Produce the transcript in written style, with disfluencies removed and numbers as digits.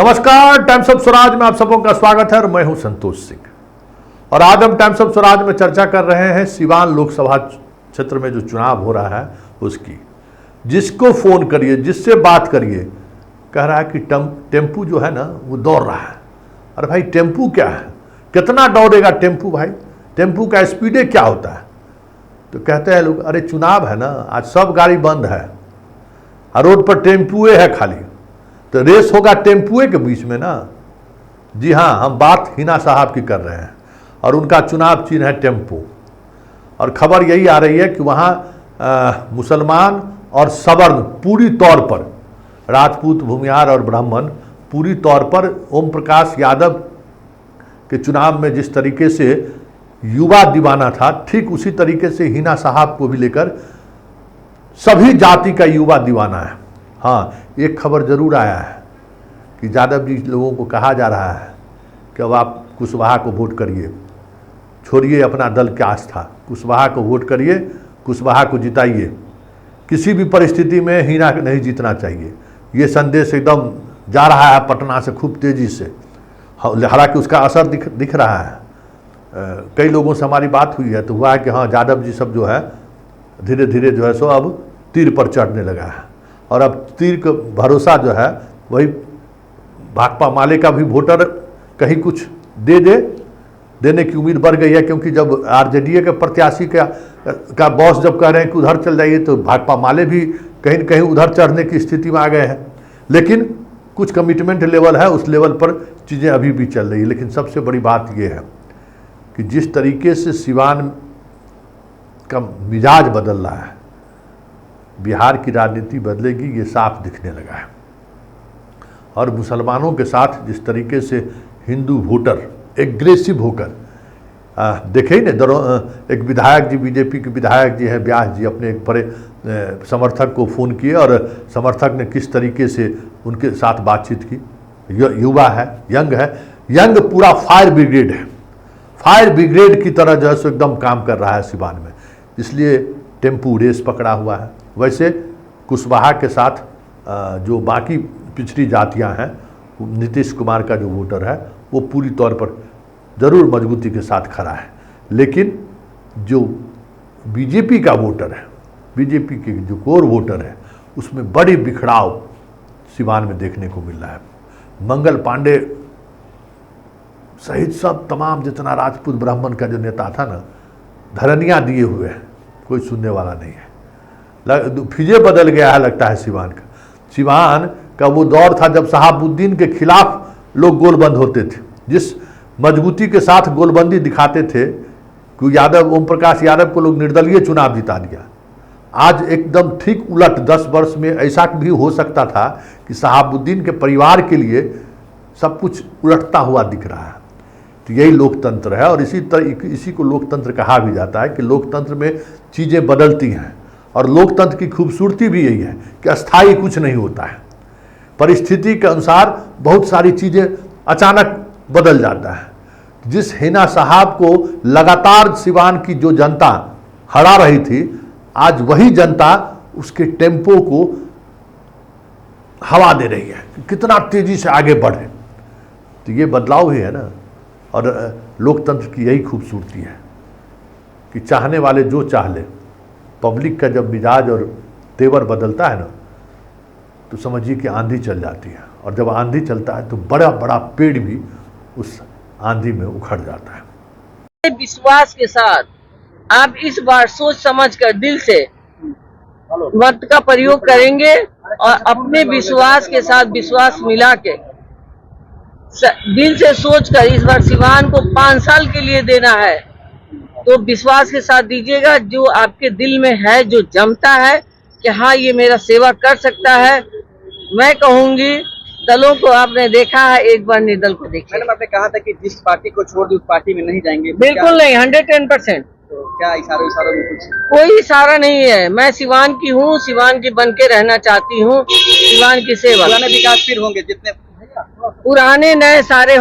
नमस्कार, times of Swaraj में आप सबों का स्वागत है और मैं हूं संतोष सिंह। और आज हम टाइम्स ऑफ स्वराज में चर्चा कर रहे हैं सिवान लोकसभा क्षेत्र में जो चुनाव हो रहा है उसकी। जिसको फोन करिए, जिससे बात करिए, कह रहा है कि टेम्पू जो है ना वो दौड़ रहा है। अरे भाई, टेम्पू क्या है? कितना दौड़ेगा टेम्पू भाई? टेम्पू का स्पीडे क्या होता है? तो कहते हैं लोग, अरे चुनाव है ना, आज सब गाड़ी बंद है और रोड पर टेम्पुए है खाली, तो रेस होगा टेम्पुए के बीच में ना। जी हाँ, हम बात हिना साहब की कर रहे हैं और उनका चुनाव चिन्ह है टेम्पो। और खबर यही आ रही है कि वहाँ मुसलमान और सवर्ण पूरी तौर पर, राजपूत, भूमिहार और ब्राह्मण पूरी तौर पर ओम प्रकाश यादव के चुनाव में जिस तरीके से युवा दीवाना था, ठीक उसी तरीके से हिना साहब को भी लेकर सभी जाति का युवा दीवाना है। हाँ, एक खबर जरूर आया है कि यादव जी लोगों को कहा जा रहा है कि अब आप कुशवाहा को वोट करिए, छोड़िए अपना दल की आस्था, कुशवाहा को वोट करिए, कुशवाहा को जिताइए, किसी भी परिस्थिति में हिना नहीं जीतना चाहिए। ये संदेश एकदम जा रहा है पटना से खूब तेज़ी से। हालांकि उसका असर दिख रहा है। कई लोगों से हमारी बात हुई है तो हुआ है कि हाँ, यादव जी सब जो है धीरे धीरे जो है सो अब तीर पर चढ़ने लगा है। और अब तीर का भरोसा जो है वही भाकपा माले का भी वोटर कहीं कुछ देने की उम्मीद बढ़ गई है, क्योंकि जब आरजेडीए के प्रत्याशी का बॉस जब कह रहे हैं कि उधर चल जाइए, तो भाकपा माले भी कहीं न कहीं उधर चढ़ने की स्थिति में आ गए हैं। लेकिन कुछ कमिटमेंट लेवल है, उस लेवल पर चीज़ें अभी भी चल रही है। लेकिन सबसे बड़ी बात यह है कि जिस तरीके से सिवान का मिजाज बदल रहा है, बिहार की राजनीति बदलेगी ये साफ दिखने लगा है। और मुसलमानों के साथ जिस तरीके से हिंदू वोटर एग्रेसिव होकर देखे ही ना, एक विधायक जी, बीजेपी के विधायक जी हैं व्यास जी, अपने एक बड़े समर्थक को फ़ोन किए और समर्थक ने किस तरीके से उनके साथ बातचीत की। युवा है, यंग पूरा फायर ब्रिगेड है, फायर ब्रिगेड की तरह जो है सो एकदम काम कर रहा है सिवान में, इसलिए टेम्पू रेस पकड़ा हुआ है। वैसे कुशवाहा के साथ जो बाकी पिछड़ी जातियां हैं, नीतीश कुमार का जो वोटर है वो पूरी तौर पर ज़रूर मजबूती के साथ खड़ा है। लेकिन जो बीजेपी का वोटर है, बीजेपी के जो कोर वोटर है, उसमें बड़ी बिखराव सिवान में देखने को मिल रहा है। मंगल पांडे सहित सब तमाम जितना राजपूत ब्राह्मण का जो नेता था ना, धरनियाँ दिए हुए हैं, कोई सुनने वाला नहीं है। फिजे बदल गया है लगता है सिवान का। सिवान का वो दौर था जब शहाबुद्दीन के खिलाफ लोग गोलबंद होते थे, जिस मजबूती के साथ गोलबंदी दिखाते थे कि यादव, ओम प्रकाश यादव को लोग निर्दलीय चुनाव जिता दिया। आज एकदम ठीक उलट 10 वर्ष में ऐसा भी हो सकता था कि शहाबुद्दीन के परिवार के लिए सब कुछ उलटता हुआ दिख रहा है। तो यही लोकतंत्र है और इसी को लोकतंत्र कहा भी जाता है कि लोकतंत्र में चीज़ें बदलती हैं। और लोकतंत्र की खूबसूरती भी यही है कि अस्थायी कुछ नहीं होता है, परिस्थिति के अनुसार बहुत सारी चीज़ें अचानक बदल जाता है। जिस हिना साहब को लगातार सिवान की जो जनता हरा रही थी, आज वही जनता उसके टेम्पो को हवा दे रही है कि कितना तेजी से आगे बढ़े। तो ये बदलाव ही है ना। और लोकतंत्र की यही खूबसूरती है कि चाहने वाले जो चाह ले, पब्लिक का जब मिजाज और तेवर बदलता है ना, तो समझिए कि आंधी चल जाती है। और जब आंधी चलता है तो बड़ा बड़ा पेड़ भी उस आंधी में उखड़ जाता है। विश्वास के साथ आप इस बार सोच समझकर दिल से मत का प्रयोग करेंगे और अपने विश्वास के साथ विश्वास मिला के दिल से सोचकर इस बार सिवान को 5 साल के लिए देना है, तो विश्वास के साथ दीजिएगा। जो आपके दिल में है, जो जमता है कि हाँ ये मेरा सेवा कर सकता है, मैं कहूंगी दलों को आपने देखा है, एक बार निर्दल को देखिए। मैडम, आपने कहा था कि जिस पार्टी को छोड़ दी उस पार्टी में नहीं जाएंगे। बिल्कुल नहीं, 110%। तो क्या इशारों में कुछ? कोई इशारा नहीं है। मैं सिवान की हूँ, सिवान की बन के रहना चाहती हूँ, सिवान की सेवा। पुराने विकास फिर होंगे, जितने पुराने नए सारे होंगे।